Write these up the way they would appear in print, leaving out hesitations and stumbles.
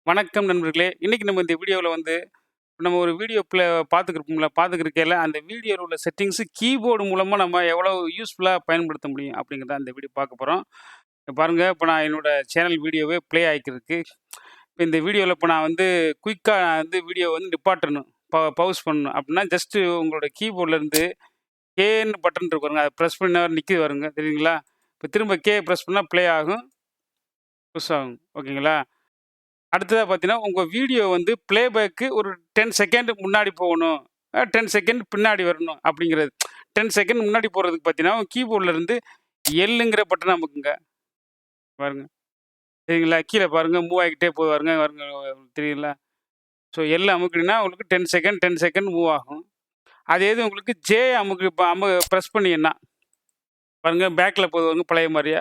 வணக்கம் நண்பர்களே! இன்னைக்கு நம்ம இந்த வீடியோல வந்து, நம்ம ஒரு வீடியோ பார்த்துக்கிருக்கையில அந்த வீடியோல உள்ள செட்டிங்ஸ் கீபோர்டு மூலமா நம்ம எவ்வளவு யூஸ்ஃபுல்லா பயன்படுத்த முடியும் அப்படிங்கிறத இந்த வீடியோ பார்க்க போறோம். பாருங்க, இப்ப நான் என்னோட சேனல் வீடியோவே ப்ளே ஆயிக்கிருக்கு. இப்ப இந்த வீடியோல இப்ப நான் வந்து குயிக்கா வந்து வீடியோ வந்து நிப்பாட்டணும். பவுஸ் பண்ணணும். அப்படின்னா ஜஸ்ட் உங்களோட கீபோர்ட்ல இருந்து கேன்னு பட்டன் இருக்கு பாருங்க. அத பிரஸ் பண்ணா நிக்குது பாருங்க. தெரியுதுங்களா? இப்ப திரும்ப பிரஸ் பண்ணா ப்ளே ஆகும். புஷ் ஆகும். ஓகேங்களா? அடுத்ததா பார்த்தீங்கன்னா, உங்க வீடியோ வந்து ப்ளேபேக்கு ஒரு 10 செகண்ட் முன்னாடி போகணும். 10 செகண்ட் பின்னாடி வரணும் அப்படிங்கிறது. 10 செகண்ட் முன்னாடி போறதுக்கு பார்த்தீங்கன்னா, கீபோர்ட்ல இருந்து எல்லுங்கிற பட்டன அமுக்குங்க. பாருங்க. சரிங்களா? கீழ பாருங்க மூவ் ஆகிக்கிட்டே போது பாருங்க பாருங்க தெரியுங்களா? ஸோ எல் அமுக்குனீங்கன்னா உங்களுக்கு 10 செகண்ட் 10 செகண்ட் மூவ் ஆகும். அதே இது உங்களுக்கு ஜே அமுக்கு இப்ப பிரஸ் பண்ணீங்கன்னா, பாருங்க பேக்ல போது பாருங்க பழைய மாரியே.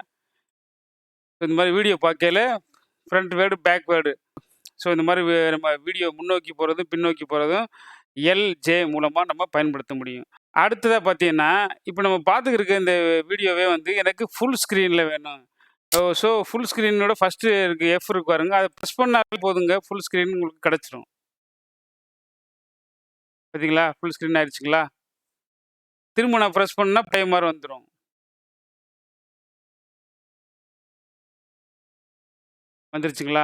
இந்த மாரி வீடியோ பார்க்கையில front word, back word. So இந்த மாரி நம்ம வீடியோ முன்னோக்கி போறதும், பின்னோக்கி போறதும் எல், ஜே மூலமா நம்ம பயன்படுத்த முடியும். அடுத்ததா பார்த்தீங்கன்னா, இப்ப நம்ம பார்த்துக்கிருக்க இந்த வீடியோவே வந்து எனக்கு ஃபுல் ஸ்க்ரீன்ல வேணும். ஸோ ஃபுல் ஸ்க்ரீனோட ஃபர்ஸ்ட்டு இருக்கு இருக்கு பாருங்க. அத பிரஸ் பண்ணாலே போதுங்க. ஃபுல் ஸ்க்ரீன் உங்களுக்கு கிடைச்சிரும். பார்த்தீங்களா? ஃபுல் ஸ்க்ரீன் ஆயிடுச்சுங்களா? திரும்ப நான் பிரஸ் பண்ணா பழைய மாரி வந்துரும். வந்துருச்சுங்களா?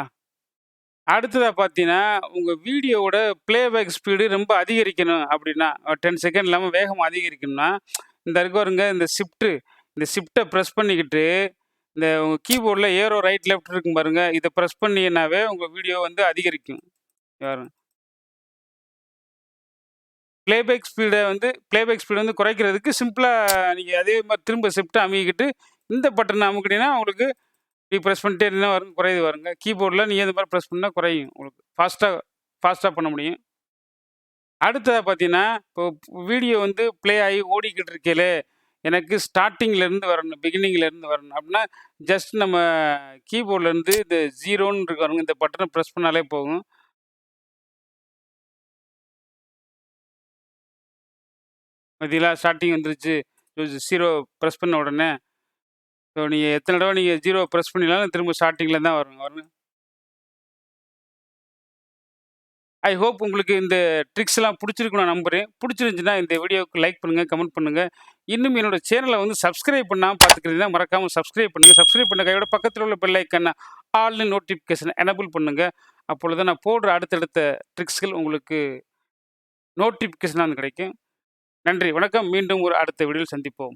அடுத்ததா பார்த்தீங்கன்னா, உங்க வீடியோவோட ப்ளேபேக் ஸ்பீடு ரொம்ப அதிகரிக்கணும் அப்படின்னா, 10 செகண்ட் இல்லாம வேகம் அதிகரிக்கணும்னா, இந்த இருக்கு பாருங்க இந்த ஷிஃப்ட்ட பிரஸ் பண்ணிக்கிட்டு, இந்த உங்க கீபோர்ட்ல ஏரோ ரைட், லெஃப்ட் இருக்கும் பாருங்க. இத பிரஸ் பண்ணீங்கன்னாவே உங்க வீடியோ வந்து அதிகரிக்கும். பாருங்க. ப்ளேபேக் ஸ்பீட வந்து குறைக்கிறதுக்கு சிம்பிளா நீங்க அதே மாரி திரும்ப ஷிஃப்ட்ட அமுக்கிக்கிட்டு, இந்த பட்டன அமுக்குனீங்கன்னா உங்களுக்கு பிரஸ் பண்ணிட்டே இருந்தா வரும் குறையுது பாருங்க. கீபோர்ட்ல நீங்க இந்த மாரி பிரஸ் பண்ணா குறையும் உங்களுக்கு. ஃபாஸ்ட்டா பண்ண முடியும். அடுத்ததா பார்த்தீங்கன்னா, இப்போ வீடியோ வந்து ப்ளே ஆகி ஓடிக்கிட்டு இருக்கையில, எனக்கு ஸ்டார்ட்டிங்ல இருந்து வரணும், பிகினிங்ல இருந்து வரணும் அப்படின்னா, ஜஸ்ட் நம்ம கீபோர்ட்ல இருந்து இந்த 0ன்னு இருக்கு பாருங்க, இந்த பட்டன பிரஸ் பண்ணாலே போகும். பார்த்தீங்களா? ஸ்டார்ட்டிங் வந்துருச்சு. 0 பிரஸ் பண்ண உடனே, ஸோ நீங்க எத்தன தடவ நீங்க 0 பிரஸ் பண்ணினாலும் திரும்ப ஸ்டார்ட்டிங்ல தான் வரும். ஐ ஹோப் உங்களுக்கு இந்த ட்ரிக்ஸ்லாம் புடிச்சிருக்கும்னு நான் நம்புறேன். புடிச்சிருந்துச்சுன்னா இந்த வீடியோவுக்கு லைக் பண்ணுங்க, கமெண்ட் பண்ணுங்க. இன்னும் என்னோட சேனல வந்து சப்ஸ்கிரைப் பண்ணாம பார்த்துக்கிறீங்கன்னா, மறக்காம சப்ஸ்கிரைப் பண்ணுங்க. சப்ஸ்கிரைப் பண்ண கையோட பக்கத்துல உள்ள பெல் ஐக்கான ஆல்னு நோட்டிஃபிகேஷன் எனபிள் பண்ணுங்க. அப்பொழுது நான் போடுற அடுத்தடுத்த ட்ரிக்ஸ்கள் உங்களுக்கு நோட்டிஃபிகேஷனா வந்து கிடைக்கும். நன்றி, வணக்கம். மீண்டும் ஒரு அடுத்த வீடியோவில் சந்திப்போம்.